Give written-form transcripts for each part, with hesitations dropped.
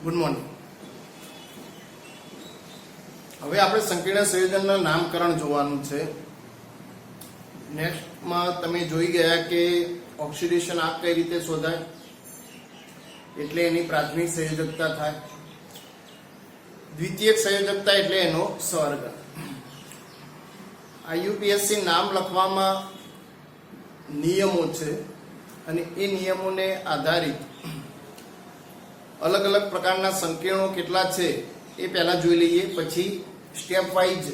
Good morning. હવે આપણે સંકીર્ણ સંયોજનના નામકરણ જોવાનું છે। નેક્સ્ટમાં તમે જોઈ ગયા કે ઓક્સિડેશન આપ કઈ રીતે શોધાય, એટલે એની પ્રાથમિક સંયોજકતા થાય, દ્વિતીયક સંયોજકતા એટલે એનો સ્વર્ગ। IUPAC નામ લખવામાં નિયમો છે અને એ નિયમોને આધારિત અલગ અલગ પ્રકારના સંકીર્ણો કેટલા છે એ પહેલા જોઈ લઈએ, પછી સ્ટેપ વાઇઝ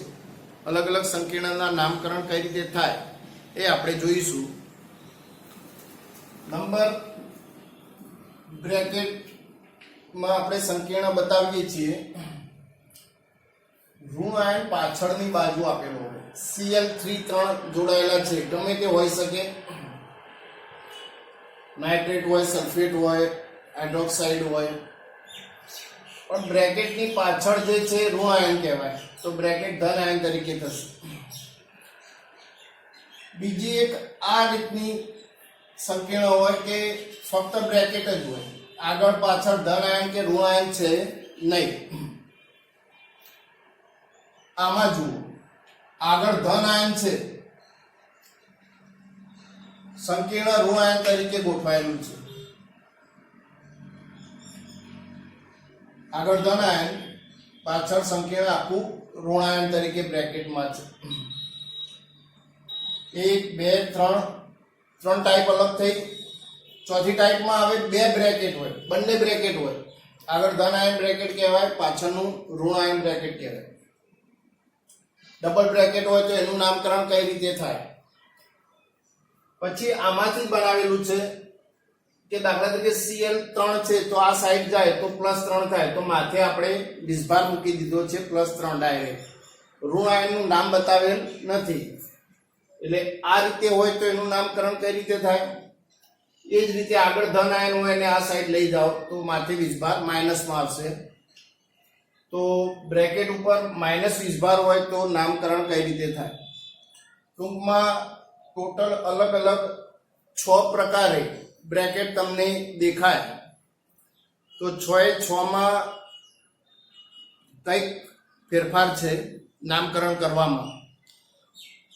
અલગ અલગ સંકીર્ણના નામકરણ કઈ રીતે થાય એ આપણે જોઈશું। નંબર બ્રેકેટમાં આપણે સંકીર્ણ બતાવીએ છીએ। ઋણ આયન પાછળની બાજુ આપેલો હોય, Cl3 3 જોડાયેલા છે, ગમે તે હોઈ શકે, નાઇટ્રેટ હોય, સલ્ફેટ હોય, હાઇડ્રોક્સાઇડ હોય, પણ બ્રેકેટની પાછળ જે છે ઋણ આયન કહેવાય, તો બ્રેકેટ ધન આયન તરીકે થશે। બીજી એક આ રીતની સંકીર્ણ હોય કે ફક્ત બ્રેકેટ જ હોય, આગળ પાછળ ધન આયન કે ઋણ આયન છે નહીં। આમાં જુઓ, આગળ ધન આયન છે, સંકીર્ણ ઋણ આયન તરીકે ગોઠવાયેલું છે, આગળ ધન આયન, પાછળ સંકીર્ણ આખું ઋણ આયન તરીકે બ્રેકેટમાં છે। 1 2 3 ત્રણ ટાઈપ અલગ થઈ। ચોથી ટાઈપમાં આવે બે બ્રેકેટ હોય, બંને બ્રેકેટ હોય, આગળ ધન આયન બ્રેકેટ કહેવાય, પાછળનું ઋણ આયન બ્રેકેટ કહેવાય। ડબલ બ્રેકેટ હોય તો એનું નામકરણ કઈ રીતે થાય, પછી આમાંથી બનાવેલું છે કે દાખલા તરીકે Cl3 છે તો આ સાઈડ જાય તો +3 થાય, તો માથે આપણે વિસ્ભાર મૂકી દીધો છે +3 ડાયરેક્ટ, ઋણ આયનનું નામ બતાવેલ નથી, એટલે આ રીતે હોય તો એનું નામકરણ કઈ રીતે થાય। એ જ રીતે આગળ ધન આયન હોય અને આ સાઈડ લઈ જાઓ તો માથે વિસ્ભાર માઇનસમાં આવશે, તો બ્રેકેટ ઉપર માઇનસ વિસ્ભાર હોય તો નામકરણ કઈ રીતે થાય। ટૂંકમાં ટોટલ અલગ અલગ 6 પ્રકારે બ્રેકેટ તમને દેખાય, તો 6 કંઈક ફેરફાર છે નામકરણ કરવામાં,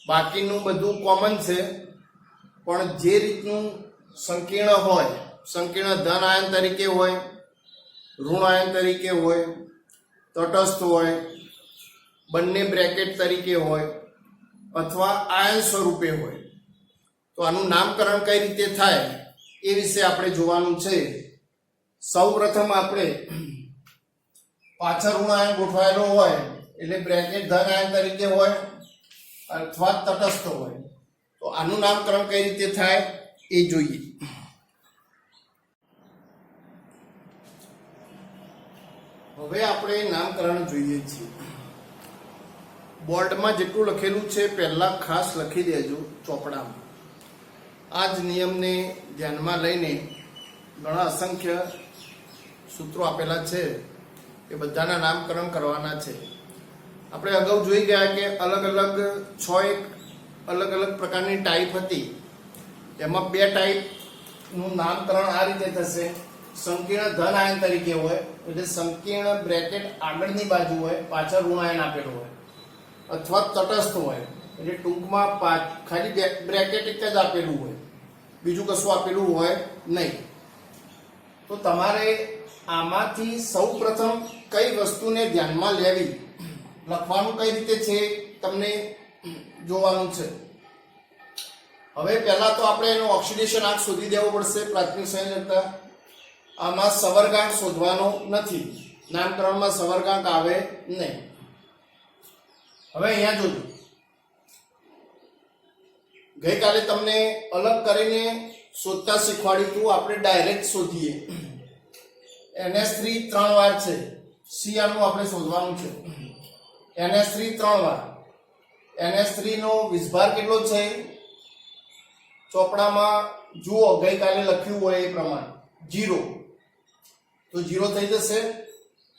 બાકીનું બધું કોમન છે, પણ જે રીતનું સંકીર્ણ હોય, સંકીર્ણ ધન આયન તરીકે હોય, ઋણ આયન તરીકે હોય, તટસ્થ હોય, બંને બ્રેકેટ તરીકે હોય, અથવા આયન સ્વરૂપે હોય, તો આનું નામકરણ કઈ રીતે થાય એ વિશે આપણે જોવાનું છે। સૌ પ્રથમ આપણે પાછળ ઋણ આયન ગોઠવાયેલો હોય એટલે બ્રેકેટ ધન આયન તરીકે હોય અથવા તટસ્થ હોય, તો આનું નામકરણ કઈ રીતે થાય એ જોઈએ। હવે આપણે નામકરણ જોઈએ છીએ। બોર્ડમાં જેટલું લખેલું છે પહેલા ખાસ લખી દેજો ચોપડામાં। આ જ નિયમને ધ્યાનમાં લઈને ઘણા અસંખ્ય સૂત્રો આપેલા છે, એ બધાના નામકરણ કરવાના છે। આપણે અગાઉ જોઈ ગયા કે અલગ અલગ 6 અલગ અલગ પ્રકારની ટાઈપ હતી, એમાં 2 ટાઈપનું નામકરણ આ રીતે થશે। સંકીર્ણ ધન આયન તરીકે હોય એટલે સંકીર્ણ બ્રેકેટ આગળની બાજુ હોય, પાછળ ઋણ આયન આપેલું હોય, અથવા તટસ્થ હોય એટલે ટૂંકમાં ખાલી બ્રેકેટ એક જ આપેલું હોય, બીજું કશું આપેલું હોય નહીં। તો તમારે આમાંથી સૌ પ્રથમ કઈ વસ્તુને ધ્યાનમાં લેવી, લખવાનું કઈ રીતે છે તમને જોવાનું છે। હવે પહેલા તો આપણે એનો ઓક્સિડેશન આંક શોધી દેવો પડશે, પ્રાથમિક સંયોજકતા। આમાં સવર્ગાંક શોધવાનો નથી, નામકરણમાં સવર્ગાંક આવે નહીં। હવે અહીંયા જોજો, ગઈકાલે તમને અલગ કરીને શોધતા શીખવાડ્યું હતું, આપણે ડાયરેક્ટ શોધીએ। NH3 3 વાર છે, Cr નું આપણે શોધવાનું છે। NH3 3 વાર, NH3 નો વિસ્ભાર કેટલો છે ચોપડામાં જુઓ, ગઈકાલે લખ્યું હોય એ પ્રમાણે 0, તો 0 થઈ જશે।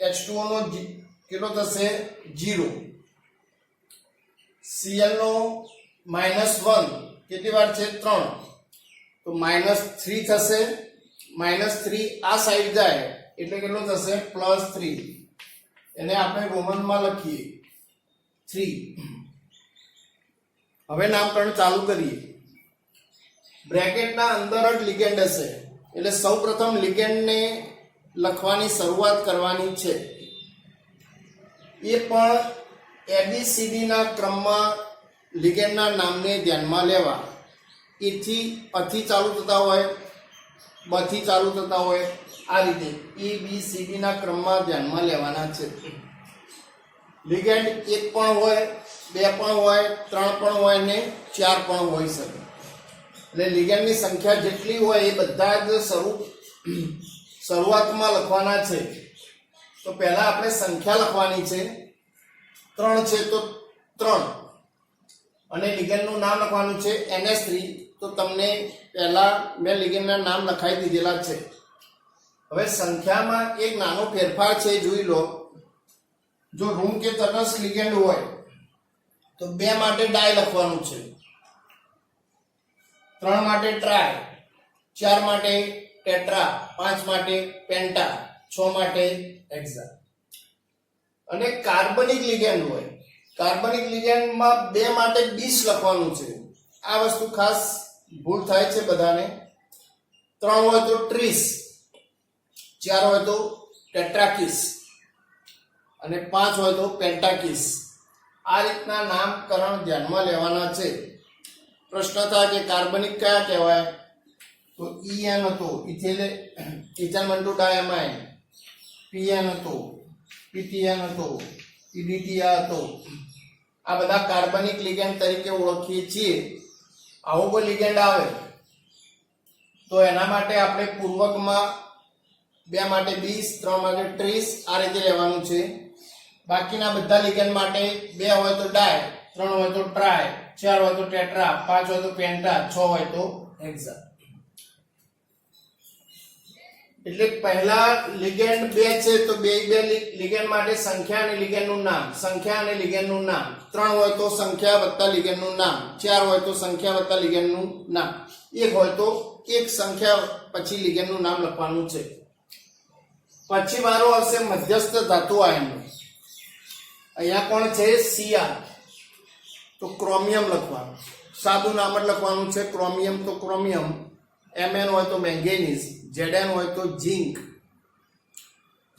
H2O નો કેટલો થશે 0, Cl નો -1 કેટલી વાર છે 3, તો -3 થશે, -3 આ સાઈડ જાય એટલે કેટલો થશે +3. એને આપણે રોમનમાં લખીએ 3. હવે નામકરણ ચાલુ કરીએ. બ્રેકેટના અંદર જ લિગેન્ડ હશે એટલે સૌપ્રથમ લિગેન્ડને લખવાની શરૂઆત કરવાની છે. એ પણ ABCD ના ક્રમમાં લિગેન્ડના નામને ધ્યાનમાં લેવા. એથી અથી ચાલુ થતા હોય, બથી ચાલુ થતા હોય, આ રીતે ABCD ના ક્રમમાં ધ્યાનમાં લેવાના છે. લિગેન્ડ 1 પણ હોય, 2 પણ હોય, 3 પણ હોય ને 4 પણ હોઈ શકે. એટલે લિગેન્ડની સંખ્યા જેટલી હોય એ બધા જ શરૂઆતમાં લખવાના છે. તો પહેલા આપણે સંખ્યા લખવાની છે. 3 છે તો 3 અને લિગેન્ડનું નામ લખવાનું છે NH3. તો તમને પહેલા મેં લિગેન્ડના નામ લખાઈ દીધેલા છે. હવે સંખ્યામાં એક નાનો ફેરફાર છે, જોઈ લો. જો રૂમ કે તટસ્થ લિગેન્ડ હોય તો 2 માટે ડાય લખવાનું છે, 3 માટે ટ્રાય, 4 માટે ટેટ્રા, 5 માટે પેન્ટા, 6 માટે હેક્સા. અને કાર્બનિક લિગેન્ડ હોય, કાર્બનિક લિગેન્ડમાં 2 માટે બીસ લખવાનું છે. આ વસ્તુ ખાસ ભૂલ થાય છે બધાને. 3 હોય તો ટ્રીસ, 4 હોય તો ટેટ્રાકીસ અને 5 હોય તો પેન્ટાકીસ. આ રીતના નામકરણ ધ્યાનમાં લેવાના છે. પ્રશ્ન થાય કે કાર્બનિક કયા કહેવાય? તો EN હતો, ઇથેન ડાયમાઇન, PN હતો, PTN હતો, EDTA હતો. આ બધા કાર્બનિક લિગેન્ડ તરીકે ઓળખીએ છીએ. આવો કોઈ લિગેન્ડ આવે તો એના માટે આપણે પૂર્વકમાં 2 માટે 20, 3 માટે 30 આ રીતે લેવાનું છે. બાકીના બધા લિગેન્ડ માટે 2 હોય તો ડાય, 3 હોય તો ટ્રાય, 4 હોય તો ટેટ્રા, 5 હોય તો પેન્ટા, 6 હોય તો હેક્સા. એટલે પહેલા લિગેન્ડ 2 છે તો બે લિગેન્ડ માટે સંખ્યા અને લિગેન્ડનું નામ, સંખ્યા અને લિગેન્ડનું નામ. 3 હોય તો સંખ્યા વત્તા લિગેન્ડનું નામ, 4 હોય તો સંખ્યા વત્તા લિગેન્ડનું નામ, 1 હોય તો એક સંખ્યા પછી લિગેન્ડનું નામ લખવાનું છે. પછી વારો આવશે મધ્યસ્થ ધાતુ આયનનો. અહીંયા કોણ છે? Cr. તો ક્રોમિયમ લખવાનું, સાદું નામ જ લખવાનું છે ક્રોમિયમ. તો ક્રોમિયમ. Mn હોય તો મેંગેનીઝ, Zn હોય તો ઝિંક.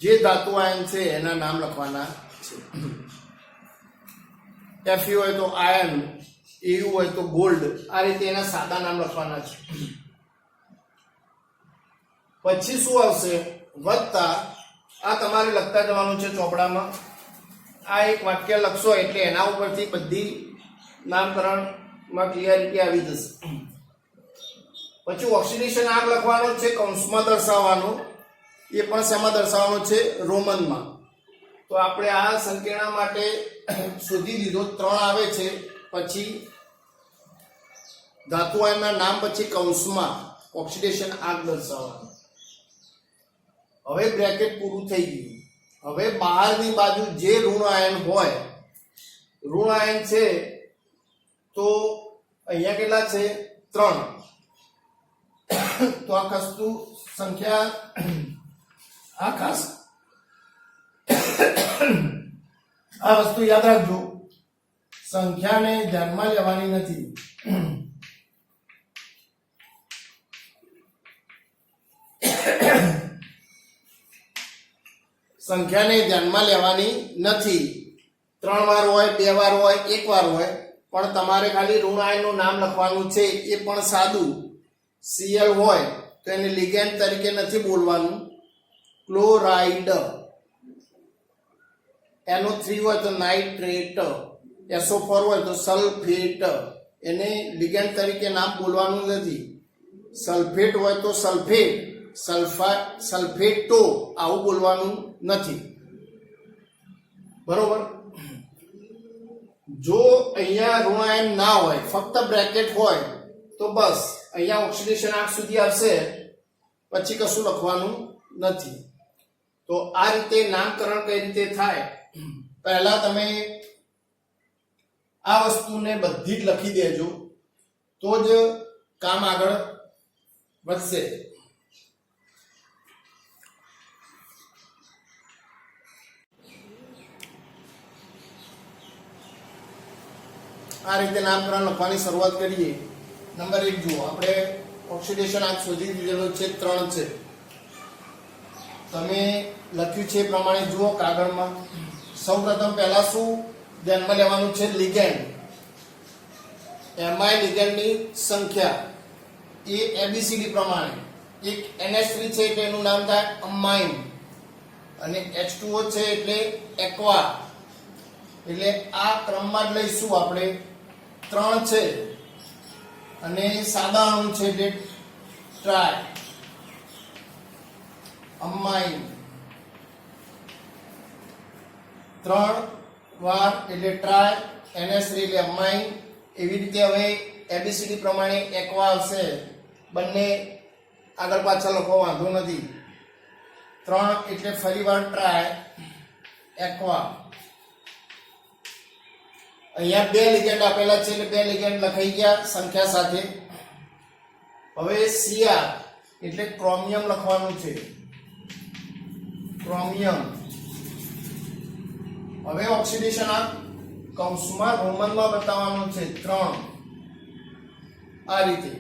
જે ધાતુ આયન છે એના નામ લખવાના છે. Fe હોય તો આયર્ન, Au હોય તો ગોલ્ડ. આ રીતે એના સાદા નામ લખવાના છે. પછી શું આવશે? વત્તા. આ તમારે લખતા જવાનું છે ચોપડામાં. આ એક વાક્ય લખશો એટલે એના ઉપરથી બધી નામકરણમાં ક્લિયરિટી આવી જશે. પછી ઓક્સિડેશન આંક લખવાનો છે, કૌંસમાં દર્શાવવાનો. એ પણ શેમાં દર્શાવવાનો છે? રોમનમાં. તો આપણે આ સંકીર્ણ માટે શોધી દીધો. 3 આવે છે, પછી ધાતુ આયનના નામ પછી કૌંસમાં ઓક્સિડેશન આંક દર્શાવવાનો. હવે બ્રેકેટ પૂરું થઈ ગયું. હવે બહારની બાજુ જે ઋણ આયન હોય, ઋણ આયન છે તો અહીંયા કેટલા છે? 3. તો આ ખાસ સંખ્યા, આ ખાસ આ વસ્તુ યાદ રાખજો, સંખ્યાને ધ્યાનમાં લેવાની નથી. સંખ્યાને ધ્યાનમાં લેવાની નથી. 3 વાર હોય, 2 વાર હોય, 1 વાર હોય, પણ તમારે ખાલી ઋણ આયનનું નામ લખવાનું છે. એ પણ સાદું. Cl હોય તો એને લિગેન્ડ તરીકે નથી બોલવાનું, ક્લોરાઇડ. NO3 હોય તો નાઇટ્રેટ, SO4 હોય તો સલ્ફેટ. એને લિગેન્ડ તરીકે નામ બોલવાનું નથી. સલ્ફેટ હોય તો સલ્ફેટ, સલ્ફેટો આવું બોલવાનું નથી. બરોબર? જો અહીંયા ઋણ આયન ના હોય, ફક્ત બ્રેકેટ હોય તો બસ અહીંયા ઓક્સિડેશન આંક સુધી આવશે, પછી કશું લખવાનું નથી. તો આ રીતે નામકરણ કઈ રીતે થાય? પહેલા તમે આ વસ્તુને બધી જ લખી દેજો, તો જ કામ આગળ વધશે. આ રીતે નામકરણ લખવાની શરૂઆત કરીએ. નંબર 1 જુઓ, આપણે ઓક્સિડેશન આંક શોધી દીધેલો છે, 3 છે. તમે લખ્યું છે એ પ્રમાણે જુઓ કાગળમાં. સૌપ્રથમ પહેલા શું ધ્યાનમાં લેવાનું છે? લિગેન્ડ. એમાંય લિગેન્ડની સંખ્યા એ એબીસીડી પ્રમાણે. એક NH3 છે એટલે એનું નામ થાય અમાઇન, અને H2O છે એટલે એક્વા. એટલે આ ક્રમમાં જ લઈશું આપણે. 3 છે અને સાદા અણુ છે એટલે ટ્રાય અમાઇન. 3 વાર એટલે ટ્રાય, NH3 એટલે અમાઇન. એવી રીતે હવે એબીસીડી પ્રમાણે એક્વા આવશે. બંને આગળ પાછળ લખો, વાંધો નથી. 3 એટલે ફરીવાર ટ્રાય એક્વા. અહીંયા 2 લિગેન્ડ આપેલા છે એટલે 2 લિગેન્ડ લખાઈ ગયા સંખ્યા સાથે. હવે Cr એટલે ક્રોમિયમ લખવાનું છે, ક્રોમિયમ. હવે ઓક્સિડેશન આ કૌંસમાં રોમનમાં બતાવવાનું છે, 3. આ રીતે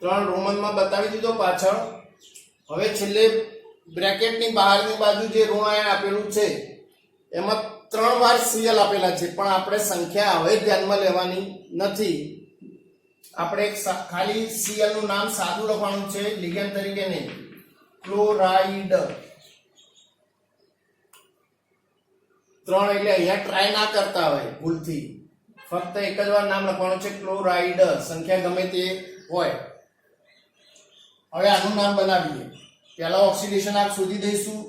3 રોમનમાં બતાવી દીધો પાછળ. હવે છેલ્લે બ્રેકેટની બહારની બાજુ જે ઋણ આયન આપેલું છે એમાં 3 વાર Cl આપેલા છે, પણ આપણે સંખ્યા હવે ધ્યાનમાં લેવાની નથી. આપણે ખાલી Cl નું નામ સાદું લખવાનું છે, લિગેન્ડ તરીકે નહીં. ક્લોરાઇડ 3 એટલે અહીંયા ટ્રાય ના કરતા હોય ભૂલથી, ફક્ત એક જ વાર નામ લખવાનું છે, ક્લોરાઇડ. સંખ્યા ગમે તે હોય. હવે આનું નામ બનાવીએ. પહેલા ઓક્સિડેશન આંક શોધી દઈશું.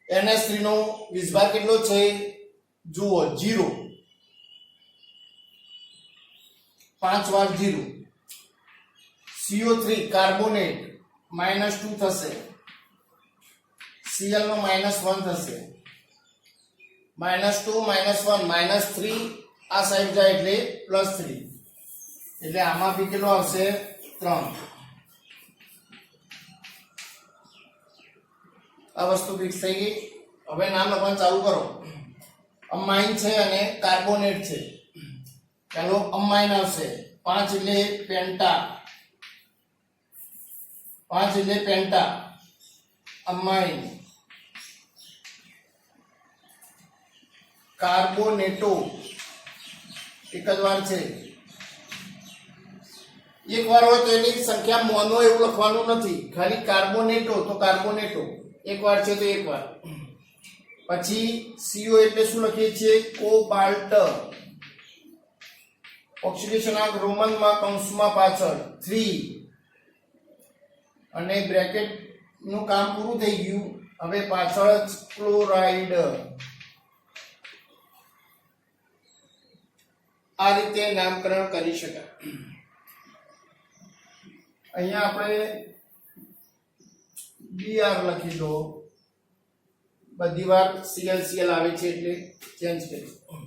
NH3 નો વિસ્ભાર કેટલો છે? જુઓ, 0. 5 વાર 0. CO3 કાર્બોનેટ -2 થશે. Cl નો -1 થશે. -2 -1 -3 આ સાઈડ જાય એટલે +3. એટલે આમાં બી કેટલો આવશે? 3. આ વસ્તુ ફિક્સ થઈ ગઈ. હવે નામ લખવાનું ચાલુ કરો. અમાઇન છે અને કાર્બોનેટ છે. ચાલો અમાઇન આવશે. 5 એટલે પેન્ટા. 5 એટલે પેન્ટા અમાઇન. કાર્બોનેટો એક જ વાર છે. એક વાર હોય તો એની સંખ્યા મોનો એવું લખવાનું નથી, ખાલી કાર્બોનેટો તો કાર્બોનેટો. એક વાર છે તો એક વાર. પછી CO એટલે શું લખીએ છીએ? કોબાલ્ટ. ઓક્સિડેશન આંક રોમનમાં કૌંસમાં પાછળ 3. અને બ્રેકેટ નું કામ પૂરું થઈ ગયું. હવે પાછળ જ ક્લોરાઇડ. આ રીતે નામકરણ કરી શકાય. અહીંયા આપણે Br લખી દો. બધી વાર Cl આવે છે એટલે ચેન્જ કરીશું.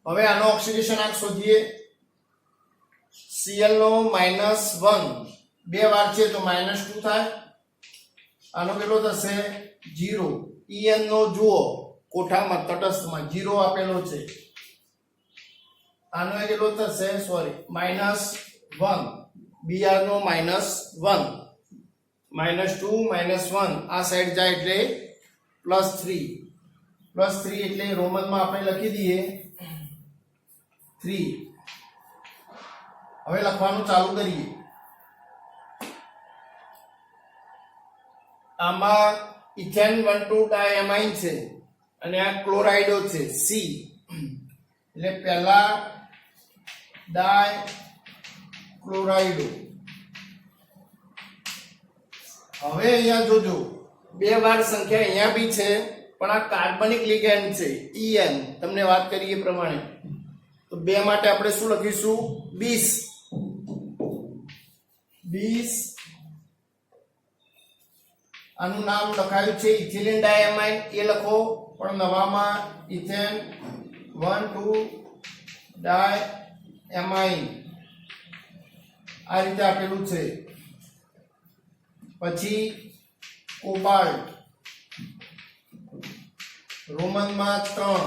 હવે આનો ઓક્સિડેશન આંક શોધીએ. Cl નો -1 2 વાર છે તો -2 થાય. આનો કેટલો થશે? 0. En નો જુઓ કોઠામાં તટસ્થમાં 0 આપેલો છે. આનો કેટલો થશે? સોરી, -1. Br નો -1 -2 -1 આ સાઈડ જાય એટલે +3. +3 એટલે રોમનમાં આપણે લખી દઈએ 3. હવે લખવાનું ચાલુ કરીએ. આમાં ઇથેન 1,2 ડાયમાઇન છે અને આ ક્લોરાઇડો છે, C. એટલે પહેલા ડાય ક્લોરાઇડો. હવે અહીંયા જોજો 2 વાર સંખ્યા અહીંયા બી છે, પણ આ કાર્બનિક લિગેન્ડ છે, En. તમને વાત કરીએ પ્રમાણે તો 2 માટે આપણે શું લખીશું? 20. આનું નામ લખાયું છે ઇથિલિન ડાયમાઇન, એ લખો. પણ નવામાં ઇથેન 1,2 ડાયમાઇન આ રીતે આપેલું છે. પછી કોબાલ્ટ રોમનમાં 3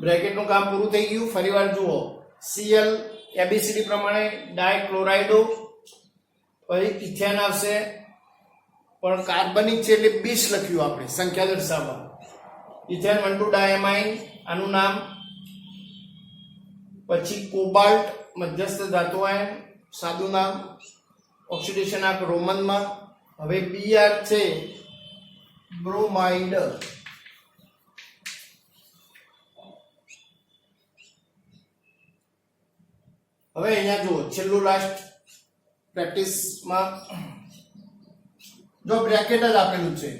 બ્રેકેટનું કામ પૂરું થઈ ગયું. ફરીવાર જુઓ, Cl એબીસીડી પ્રમાણે ડાયક્લોરાઇડો, પછી ઇથેન આવશે, પણ કાર્બનિક છે એટલે 20 લખ્યું આપણે સંખ્યા દર્શાવવા. ઇથેન 1,2 ડાયમાઇન આનું નામ. પછી કોબાલ્ટ મધ્યસ્થ ધાતુ આયન સાદું નામ. ઓક્સિડેશન આંક રોમનમાં. હવે Br છે બ્રોમાઇડ. હવે અહીંયા જુઓ, છેલ્લું લાસ્ટ પ્રેક્ટિસમાં જો બ્રેકેટ જ આપેલું છે,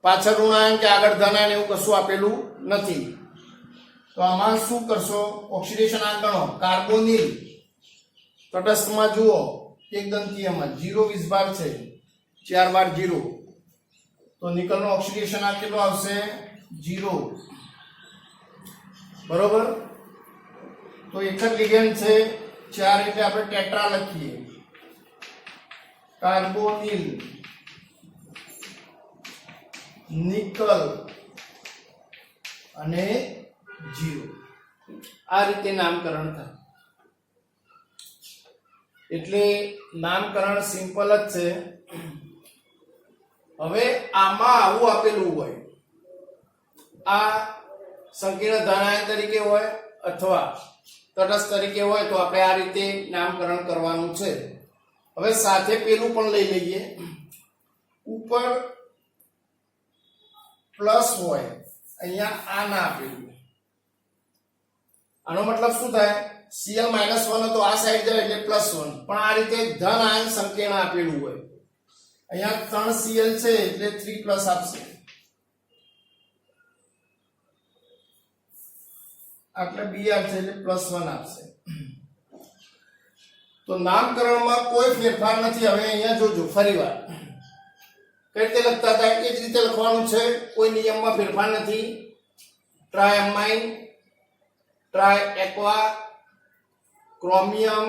પાછળ ઋણાયન કે આગળ ધનાયન એવું કશું આપેલું નથી, તો આમાં શું કરશો? ઓક્સિડેશન આંક ગણો. કાર્બોનિલ તટસ્થમાં જુઓ, એક દંતીયમાં 0 વીસબાર છે, 4 વાર 0, તો નિકલનો ઓક્સિડેશન આંક કેટલો આવશે? 0. બરોબર. તો એક જ લિગેન્ડ છે, 4 એટલે આપણે ટેટ્રા લખીએ. કાર્બોનિલ, નિકલ અને 0. આ રીતે નામકરણ થાય. એટલે નામકરણ સિમ્પલ જ છે. હવે આમાં આવું આપેલું હોય, આ સંકીર્ણ ધનાયન તરીકે હોય અથવા તટસ્થ તરીકે હોય, તો આપણે આ રીતે નામકરણ કરવાનું છે. હવે સાથે પેલું પણ લઈ લઈએ. ઉપર પ્લસ હોય, અહીંયા આ ના આપેલું. આનો મતલબ શું થાય? Cl -1 તો આ સાઈડ જાય એટલે +1, પણ આ રીતે ધન આયન સંકીર્ણ આપેલું હોય. અહીંયા 3 Cl છે એટલે 3 પ્લસ આપશે. એટલે Br છે એટલે +1 આપશે. તો નામકરણમાં કોઈ ફેરફાર નથી. હવે અહીંયા જોજો ફરીવાર કઈ રીતે લખતા હતા એ જ રીતે લખવાનું છે, કોઈ નિયમમાં ફેરફાર નથી. ટ્રાયમાઇન, ટ્રાય એક્વા, ક્રોમિયમ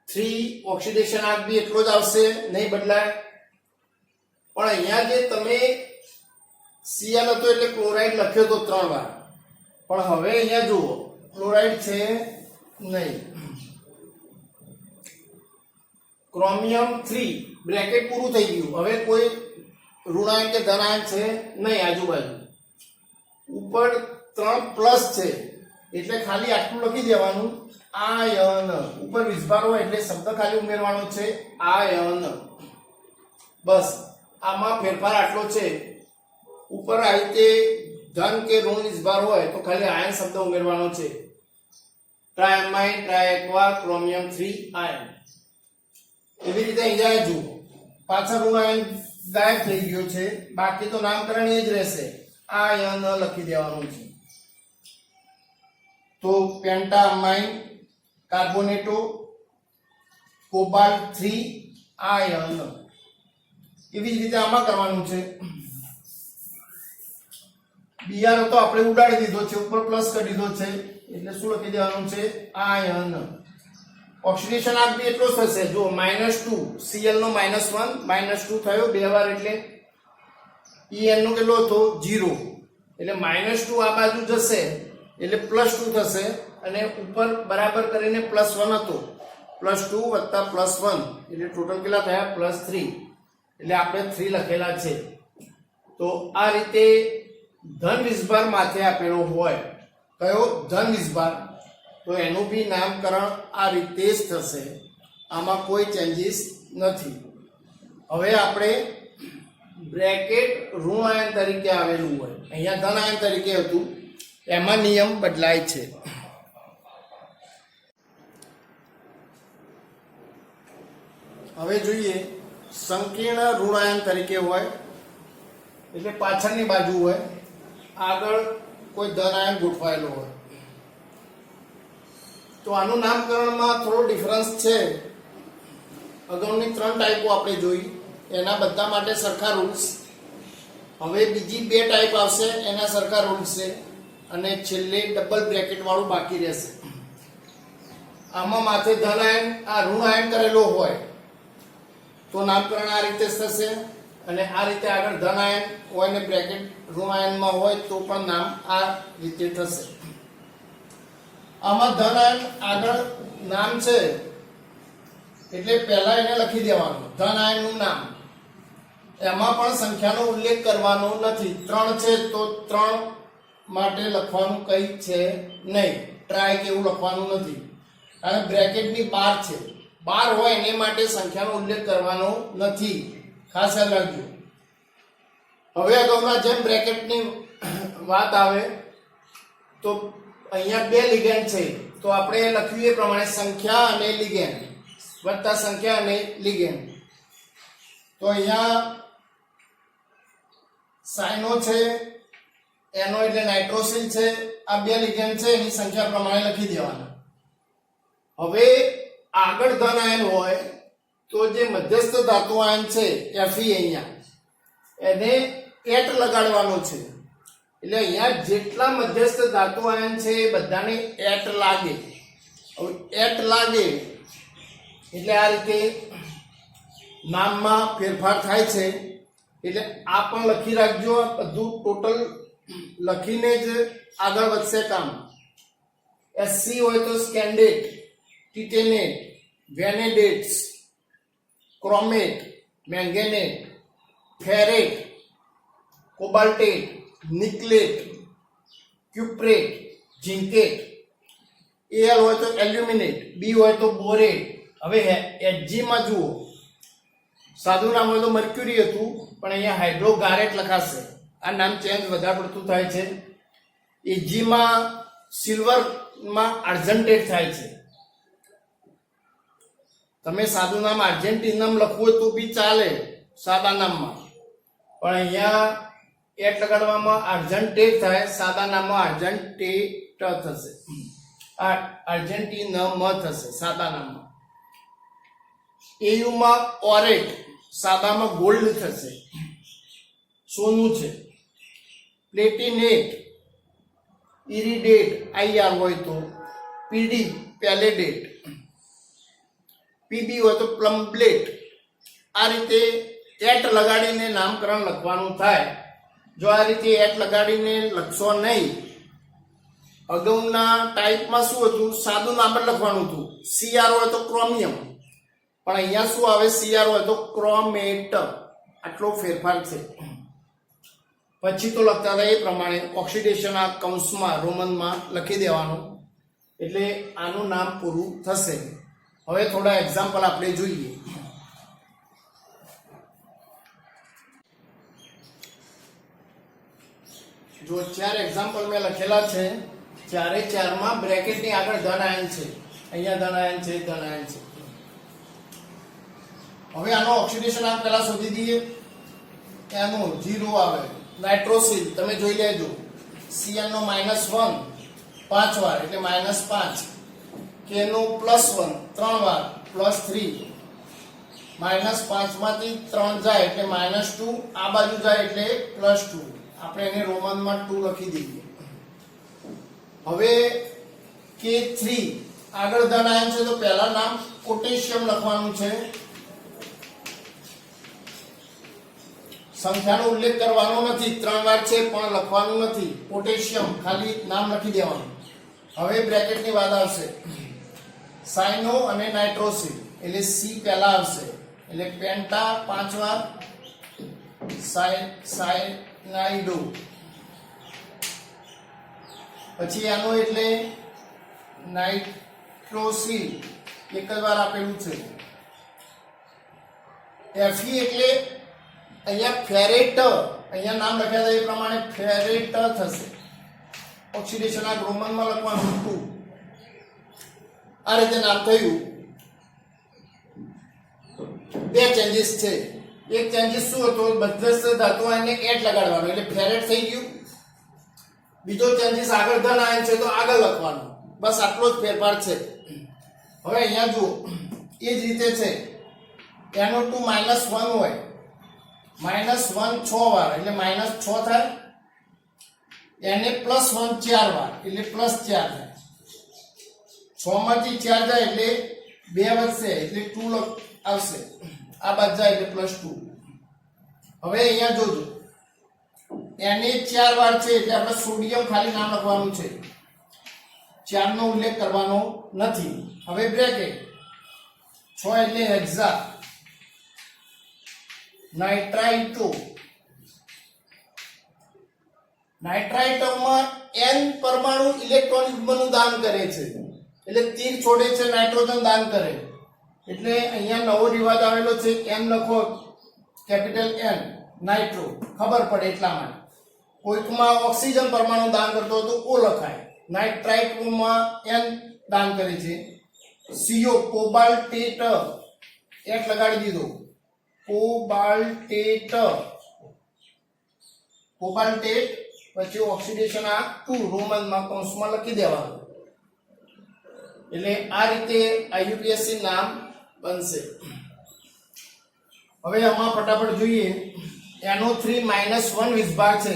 3, ઓક્સિડેશન આંક બી એટલો જ આવશે, નહીં બદલાય. પણ અહીંયા જે તમે Cl હતો એટલે ક્લોરાઇડ લખ્યો તો 3 વાર, પણ હવે અહીંયા જુઓ ક્લોરાઇડ છે નહીં. ક્રોમિયમ 3 બ્રેકેટ પૂરું થઈ ગયું. હવે કોઈ ઋણાયન કે ધનાયન છે નહીં આજુબાજુ. ઉપર 3 પ્લસ છે એટલે ખાલી આટલું લખી દેવાનું, આયન. ઉપર વિસ્ભાર હોય એટલે શબ્દ ખાલી ઉમેરવાનો છે, આયન. બસ આમાં ફેરફાર આટલો છે. ઉપર આ રીતે ધન કે ઋણ વિસ્ભાર હોય તો ખાલી આયન શબ્દ ઉમેરવાનો છે. ટ્રાયમાઇન, ટ્રાયએક્વા, ક્રોમિયમ 3 આયન. એવી રીતે અહીંયા જુઓ, પાછળ ઋણાયન ગાયબ થઈ ગયો છે, બાકી તો નામકરણ એ જ રહેશે, આયન લખી દેવાનું છે. તો પેન્ટામાઇન, કાર્બોનેટો, કોબાલ્ટ 3 આયન. એવી જ રીતે આમાં કરવાનું છે. Br તો આપણે ઉડાડી દીધો છે, ઉપર પ્લસ કરી દીધો છે, એટલે શું લખી દેવાનું છે? આયન. ઓક્સિડેશન આંક બી એટલો થશે, જો -2, Cl નો -1, -2 થયો 2 વાર એટલે En નો કેટલો હતો? 0, એટલે -2 આ બાજુ જશે એટલે +2 થશે, અને ઉપર બરાબર કરીને +1 હતો, +2 + +1 એટલે ટોટલ કેટલા થયા? +3, એટલે આપણે 3 લખેલા છે. તો આ રીતે ધન વિસ્ભાર માથે આપેલો હોય, કયો? ધન વિસ્ભાર, તો એનું બી નામકરણ આ રીતે જ થશે. આમાં કોઈ ચેન્જીસ નથી. હવે આપણે બ્રેકેટ ઋણ આયન તરીકે આવેલું હોય, અહીંયા ધન આયન તરીકે હતું, એમાં નિયમ બદલાય છે. હવે જોઈએ, સંકીર્ણ ઋણ આયન તરીકે હોય એટલે પાછળની બાજુ હોય, આગળ કોઈ ધન આયન ગોઠવાયેલો હોય. તો આનું નામકરણમાં થોડો ડિફરન્સ છે. અગાઉની 3 ટાઈપો આપણે જોઈ, એના બધા માટે સરખા રૂલ્સ. હવે બીજી 2 ટાઈપ આવશે, એના સરખા રૂલ્સ છે, અને છેલ્લે ડબલ બ્રેકેટ વાળું બાકી રહેશે. આમાં માથે ધન આયન, આ ઋણ આયન કરેલો હોય તો નામકરણ આ રીતે થશે. અને આ રીતે આગળ ધન આયન હોય ને બ્રેકેટ ઋણ આયનમાં હોય તો પણ નામ આ રીતે થશે. આમાં ધન આયન આગળ નામ છે એટલે પહેલા એને લખી દેવાનું ધન આયનનું નામ. એમાં પણ સંખ્યાનો ઉલ્લેખ કરવાનો નથી. 3 છે તો 3 માટે લખવાનું કંઈ છે નહીં. ટ્રાય કે એવું લખવાનું નથી. અને બ્રેકેટની બહાર છે, બહાર હોય એને માટે સંખ્યાનો ઉલ્લેખ કરવાનો નથી. ખાસ યાદ રાખજો. હવે અગાઉના જેમ બ્રેકેટની વાત આવે તો અહીંયા બે લિગેન્ડ છે તો આપણે લખ્યું એ પ્રમાણે સંખ્યા અને લિગેન્ડ વત્તા સંખ્યા અને લિગેન્ડ. તો અહીંયા સાઇનો છે, એનો એટલે નાઇટ્રોસિલ છે. આ બે લિગેન્ડ છે એની સંખ્યા પ્રમાણે લખી દેવાના. હવે આગળ ધન આયન હોય તો જે મધ્યસ્થ ધાતુ આયન છે Fe અહીંયા એને એટ લગાડવાનો છે. એટલે અહીંયા જેટલા મધ્યસ્થ ધાતુ આયન છે એ બધાને એટ લાગે. હવે એટ લાગે એટલે આ રીતે નામમાં ફેરફાર થાય છે. એટલે આ પણ લખી રાખજો. બધું ટોટલ લખીને જ આગળ વધશે કામ. Sc હોય તો સ્કેન્ડેટ, ટિટેનેટ, વેનેડેટ્સ, ક્રોમેટ, મેંગેનેટ, ફેરેટ, કોબાલ્ટેટ, નિકલેટ, ક્યુપ્રેટ, ઝિંકેટ. Al હોય તો એલ્યુમિનેટ, B હોય તો બોરેટ. હવે Hg માં જુઓ, સાદું નામ હોય તો મર્ક્યુરી હતું પણ અહીંયા હાઇડ્રોગારેટ લખાશે. આ નામ ચેન્જ વધારે પડતું થાય છે. Ag માં સિલ્વરમાં આર્જન્ટેટ થાય છે. તમે સાદું નામ આર્જેન્ટિનમ લખવું હોય તો બી ચાલે સાદા નામમાં, પણ અહીંયા એટ લગાડવામાં આર્જન્ટેટ થાય. સાદા નામમાં આર્જન્ટેટ થશે, આર્જેન્ટિનમ થશે સાદા નામમાં. Au માં ઓરેટ, સાદામાં ગોલ્ડ થશે, સોનું છે. પ્લેટિનેટ, ઇરિડેટ IR હોય તો, PD પેલેડેટ, PB હોય તો પ્લમ્બલેટ. આ રીતે એટ લગાડીને નામકરણ લખવાનું થાય. જો આ રીતે એટ લગાડીને લખશો નહીં, અગાઉના ટાઈપમાં શું હતું, સાદું નામ જ લખવાનું હતું. CR હોય તો ક્રોમિયમ, પણ અહીંયા શું આવે, CR હોય તો ક્રોમેટ. આટલો ફેરફાર છે. પછી તો લખતા હતા એ પ્રમાણે ઓક્સિડેશન આ કૌંસમાં રોમનમાં લખી દેવાનું. એટલે આનું નામ પૂરું થશે. હવે થોડા એક્ઝામ્પલ આપણે જોઈએ. જો 4 એક્ઝામ્પલ મેં લખેલા છે, ચારે ચારમાં બ્રેકેટની આગળ ધન આયન છે. અહીંયા ધન આયન છે, ધન આયન છે. હવે આનો ઓક્સિડેશન આ પહેલા શોધી દઈએ. એનો 0 આવે. નાઇટ્રોસિલ તમે જોઈ લેજો, Cn નો -1 5 વાર એટલે -5, K નો +1 3 વાર +3, -5 માંથી 3 જાય એટલે -2, આ બાજુ જાય એટલે +2. આપણે એને રોમનમાં 2 લખી દઈએ. હવે K3 આગળ ધન આયન છે તો પહેલા નામ પોટેશિયમ લખવાનું છે. સંખ્યાનો ઉલ્લેખ કરવાનો નથી. 3 વાર છે પણ લખવાનું નથી. પોટેશિયમ ખાલી નામ લખી દેવાનું. હવે બ્રેકેટની વાત આવશે. સાઇનો અને નાઇટ્રોસિલ એટલે C પહેલા આવશે એટલે પેન્ટા 5 વાર, સાયનાઇડો. પછી આનો એટલે નાઇટ્રોસિલ એક જ વાર આપેલું છે. Fe એટલે અહીંયા ફેરેટ, અહીંયા નામ લખ્યા હતા એ પ્રમાણે ફેરેટ થશે. ઓક્સિડેશન આ રોમનમાં લખવાનું 2. આ રીતે નામ થયું. બે ચેન્જીસ છે. એક ચેન્જીસ શું હતો, મધ્યસ્થ ધાતુ આયનને એટ લગાડવાનો એટલે ફેરેટ થઈ ગયું. બીજો ચેન્જીસ આગળ ધન આયન છે તો આગળ લખવાનું. બસ આટલો જ ફેરફાર છે. હવે અહીંયા જુઓ, એ જ રીતે છે. NO2 -1 હોય, -1 6 વાર એટલે -6 થાય. એને +1 4 વાર એટલે +4 થાય. 6 માંથી 4 જાય એટલે 2 વધશે એટલે 2 આવશે. આ બાદ જાય એટલે +2. હવે અહીંયા જોજો Na4 વાર છે એટલે આપણે સોડિયમ ખાલી નામ લખવાનું છે, 4 નો ઉલ્લેખ કરવાનો નથી. હવે બ્રેકેટ 6 એટલે હેક્સા નાઇટ્રાઇટો. નાઇટ્રાઇટોમાં n પરમાણુ ઇલેક્ટ્રોન યુગ્મનું દાન કરે છે, એટલે તીર છોડે છે, નાઇટ્રોજન દાન કરે. એટલે અહીંયા નવો રિવાજ આવેલો છે, n લખો કેપિટલ N નાઇટ્રો, ખબર પડે એટલા માટે. કોઈકમાં ઓક્સિજન પરમાણુ દાન કરતો હોય તો O લખાય. નાઇટ્રાઇટમાં n દાન કરે છે. CO કોબાલ્ટેટ એક લગાડી દીધો, કોબાલ્ટેટ પછી ઓક્સિડેશન આ 2 રોમનમાં કૌંસમાં લખી દેવાનું. એટલે આ રીતે IUPAC નામ બનશે. હવે આમાં ફટાફટ જોઈએ. NO3 -1 વિસ્ભાર છે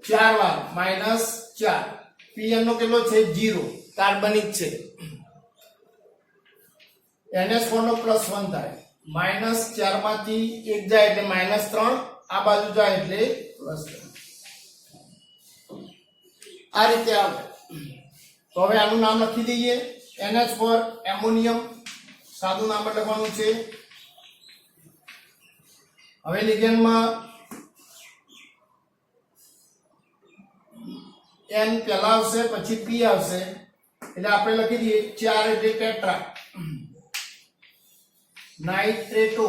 4 વાર -4. Pn નો કેટલો છે 0, કાર્બનિક છે. NH4 નો +1 થાય, -4 માંથી 1 જાય એટલે -3, આ બાજુ જાય એટલે +3. આ રીતે આવે. તો હવે આનું નામ લખી દઈએ. NH4 એમોનિયમ, સાદું નામ લખવાનું છે. હવે લિગેન્ડમાં N પહેલા આવશે પછી P આવશે, એટલે આપણે લખી દઈએ 4 એટલે ટેટ્રા નાઇટ્રેટો.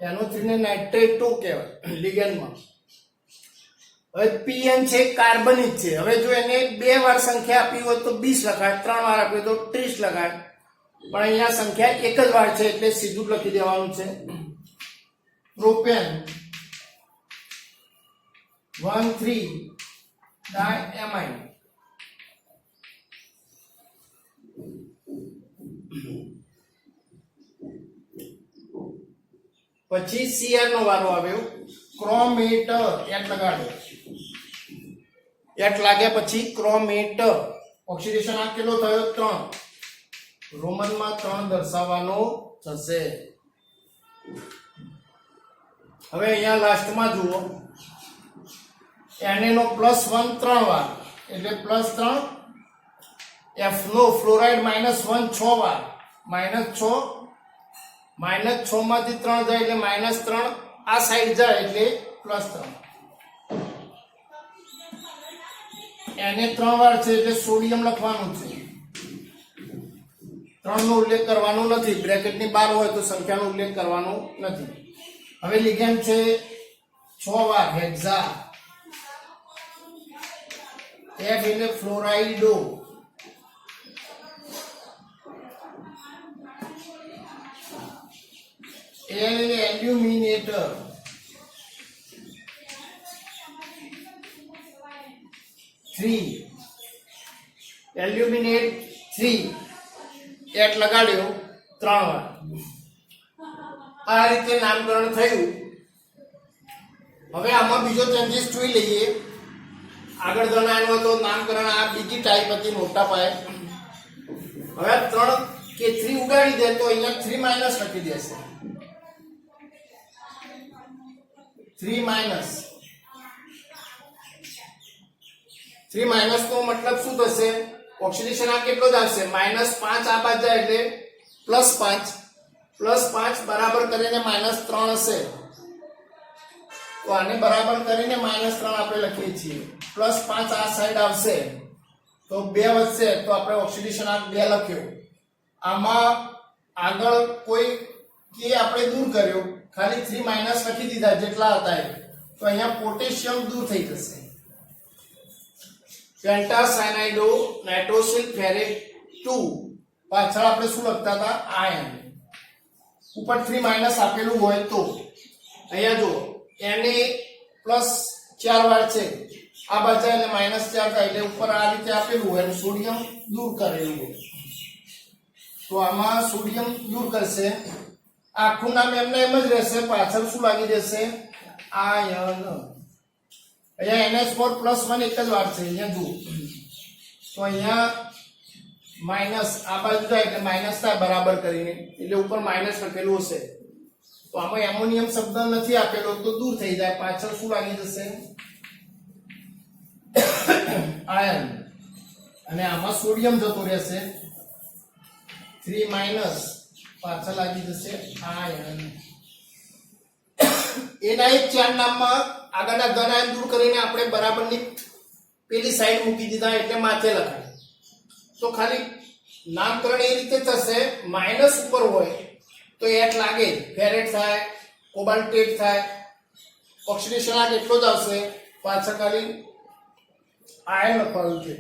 NO3 ને નાઇટ્રેટો કહેવાય લિગેન્ડમાં. હવે Pn છે કાર્બનિક છે. હવે જો એને 2 વાર સંખ્યા આપી હોય તો 20 લખાય, 3 વાર આપી હોય તો 30 લખાય, પણ અહીંયા સંખ્યા એક જ વાર છે એટલે સીધું લખી દેવાનું છે. Propane 1,3-diamine. પછી Cr નો વારો આવ્યો. ક્રોમેટર એક લગાડ્યો, એક લાગ્યા પછી ક્રોમેટર. ઓક્સિડેશન આ કેટલો થયો 3, રોમનમાં 3 દર્શાવવાનો થશે. હવે અહીંયા લાસ્ટમાં જુઓ, Na નો +1 3 વાર એટલે +3. F નો ફ્લોરાઇડ -1 6 વાર -6, -6 માંથી 3 જાય એટલે -3, આ સાઈડ જાય એટલે +3. Na 3 વાર છે એટલે સોડિયમ લખવાનું છે, 3 નો ઉલ્લેખ કરવાનો નથી. બ્રેકેટની બહાર હોય તો સંખ્યાનો ઉલ્લેખ કરવાનો નથી. હવે લિગેન્ડ છે 6 વાર હેક્સા. F એટલે ફ્લોરાઇડો. L એટલે એલ્યુમિનેટર. 3 એલ્યુમિનેટ 3 એક લગાડ્યો 3 વાર. આ રીતે નામકરણ થયું. હવે આમાં બીજો ચેન્જીસ જોઈ લઈએ. આગળ જણાવ્યું હોય તો નામકરણ આ બીજી ટાઈપ હતી મોટા પાયે. હવે 3 કે 3 ઉગાડી દે તો અહીંયા 3 માઇનસ લખી દેશે. 3 માઇનસ નો મતલબ શું થશે? ઓક્સિડેશન આ કેટલો જ આવશે? -5 આ બાજુ જાય એટલે +5, +5 બરાબર કરીને -3 હશે. તો આને બરાબર કરીને -3 આપણે લખીએ છીએ. +5 આ સાઈડ આવશે તો 2 વધશે, તો આપણે ઓક્સિડેશન આ 2 લખ્યો. આમાં આગળ કોઈ કે આપણે દૂર કર્યો, ખાલી 3 માઇનસ લખી દીધા જેટલા હતા એ. તો અહીંયા પોટેશિયમ દૂર થઈ જશે. પેન્ટાસાયનાઇડો નાઇટ્રોસિલ ફેરેટ 2 પાછળ આપણે શું લખતા હતા? આયન. ઉપર 3 માઇનસ આપેલું હોય તો અહીંયા જો Na +4 વાર છે, આ બાજુ એટલે -4 થાય એટલે ઉપર આ રીતે આપેલું હોય અને સોડિયમ દૂર કરેલું હોય તો આમાં સોડિયમ દૂર કરશે. આખું નામ એમને એમ જ રહેશે, પાછળ શું લાગી દેશે? આયન. અહીંયા NH4+1 એક જ વાર છે, અહીંયા જુઓ તો અહીંયા માઇનસ આ બાજુ જાય એટલે માઇનસ થાય બરાબર કરીને, એટલે ઉપર માઇનસ લખેલું હશે. તો આમાં એમોનિયમ શબ્દ નથી આપેલો તો દૂર થઈ જાય, પાછળ શું લાગી જશે? આયન. અને આમાં સોડિયમ જતો રહેશે 3- પાછળ લાગી જશે આયન. એના એક 4 નામમાં આગળના ધન આયન દૂર કરીને આપણે બરાબરની પેલી સાઈડ મૂકી દીધા એટલે માથે લખાય. તો ખાલી નામકરણ એ રીતે થશે, માઇનસ ઉપર હોય તો એટ લાગે, ફેરેટ થાય, કોબાલ્ટેટ થાય, ઓક્સિડેશન એટલો જ આવશે, પાછળ ખાલી આયન લખવાનું છે.